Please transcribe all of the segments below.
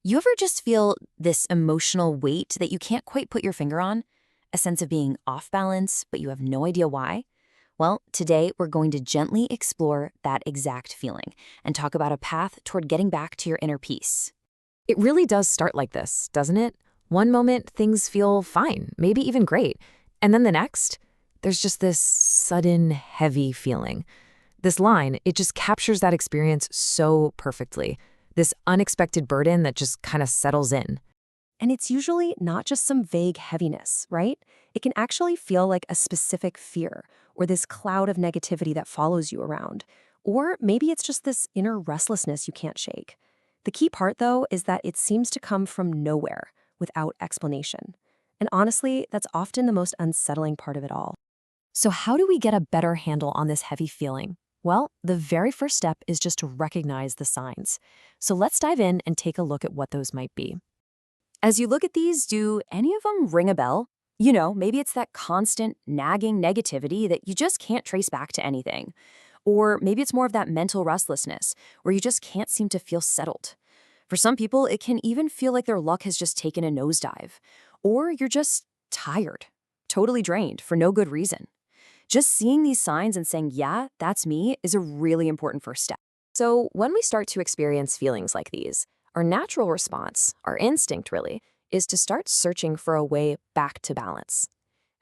You ever just feel this emotional weight that you can't quite put your finger on? A sense of being off balance, but you have no idea why? Well, today we're going to gently explore that exact feeling and talk about a path toward getting back to your inner peace. It really does start like this, doesn't it? One moment, things feel fine, maybe even great. And then the next, there's just this sudden, heavy feeling. This line, it just captures that experience so perfectly. This unexpected burden that just kind of settles in. And it's usually not just some vague heaviness, right? It can actually feel like a specific fear or this cloud of negativity that follows you around. Or maybe it's just this inner restlessness you can't shake. The key part, though, is that it seems to come from nowhere without explanation. And honestly, that's often the most unsettling part of it all. So how do we get a better handle on this heavy feeling? Well, the very first step is just to recognize the signs. So let's dive in and take a look at what those might be. As you look at these, do any of them ring a bell? You know, maybe it's that constant, nagging negativity that you just can't trace back to anything. Or maybe it's more of that mental restlessness, where you just can't seem to feel settled. For some people, it can even feel like their luck has just taken a nosedive. Or you're just tired, totally drained for no good reason. Just seeing these signs and saying, yeah, that's me, is a really important first step. So when we start to experience feelings like these, our natural response, our instinct really, is to start searching for a way back to balance.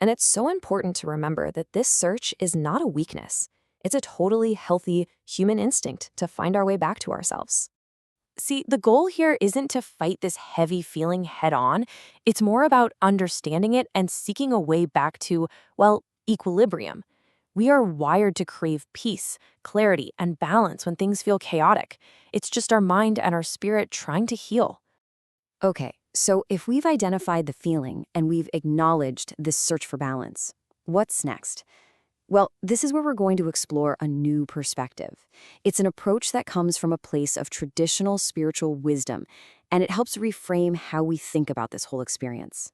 And it's so important to remember that this search is not a weakness. It's a totally healthy human instinct to find our way back to ourselves. See, the goal here isn't to fight this heavy feeling head on. It's more about understanding it and seeking a way back to, well, equilibrium. We are wired to crave peace, clarity, and balance when things feel chaotic. It's just our mind and our spirit trying to heal. Okay, so if we've identified the feeling and we've acknowledged this search for balance, what's next? Well, this is where we're going to explore a new perspective. It's an approach that comes from a place of traditional spiritual wisdom, and it helps reframe how we think about this whole experience.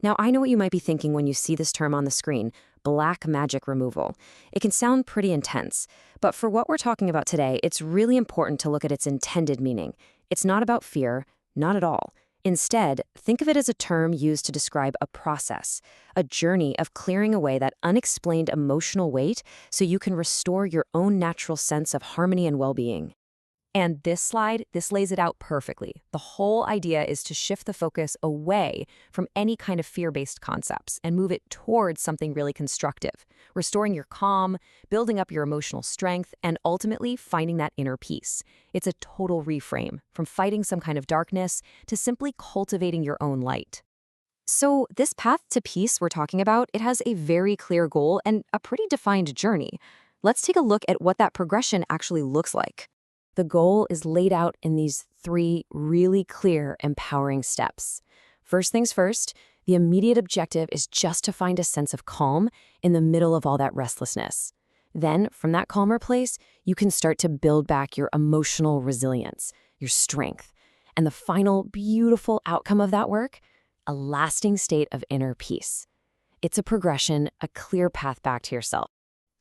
Now, I know what you might be thinking when you see this term on the screen, black magic removal. It can sound pretty intense, but for what we're talking about today, it's really important to look at its intended meaning. It's not about fear, not at all. Instead, think of it as a term used to describe a process, a journey of clearing away that unexplained emotional weight so you can restore your own natural sense of harmony and well-being. And this slide, this lays it out perfectly. The whole idea is to shift the focus away from any kind of fear-based concepts and move it towards something really constructive, restoring your calm, building up your emotional strength, and ultimately finding that inner peace. It's a total reframe from fighting some kind of darkness to simply cultivating your own light. So this path to peace we're talking about, it has a very clear goal and a pretty defined journey. Let's take a look at what that progression actually looks like. The goal is laid out in these 3 really clear, empowering steps. First things first, the immediate objective is just to find a sense of calm in the middle of all that restlessness. Then, from that calmer place, you can start to build back your emotional resilience, your strength. And the final beautiful outcome of that work, a lasting state of inner peace. It's a progression, a clear path back to yourself.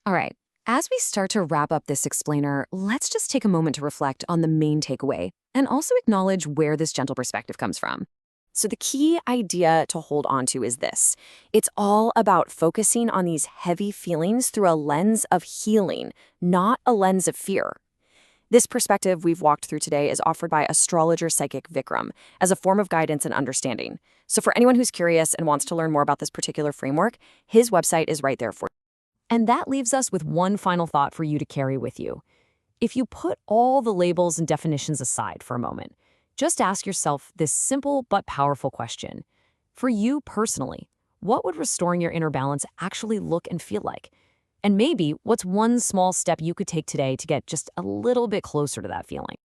All right. As we start to wrap up this explainer, let's just take a moment to reflect on the main takeaway and also acknowledge where this gentle perspective comes from. So the key idea to hold on to is this. It's all about focusing on these heavy feelings through a lens of healing, not a lens of fear. This perspective we've walked through today is offered by Astrologer Psychic Vikram as a form of guidance and understanding. So for anyone who's curious and wants to learn more about this particular framework, his website is right there for you. And that leaves us with one final thought for you to carry with you. If you put all the labels and definitions aside for a moment, just ask yourself this simple but powerful question. For you personally, what would restoring your inner balance actually look and feel like? And maybe what's one small step you could take today to get just a little bit closer to that feeling?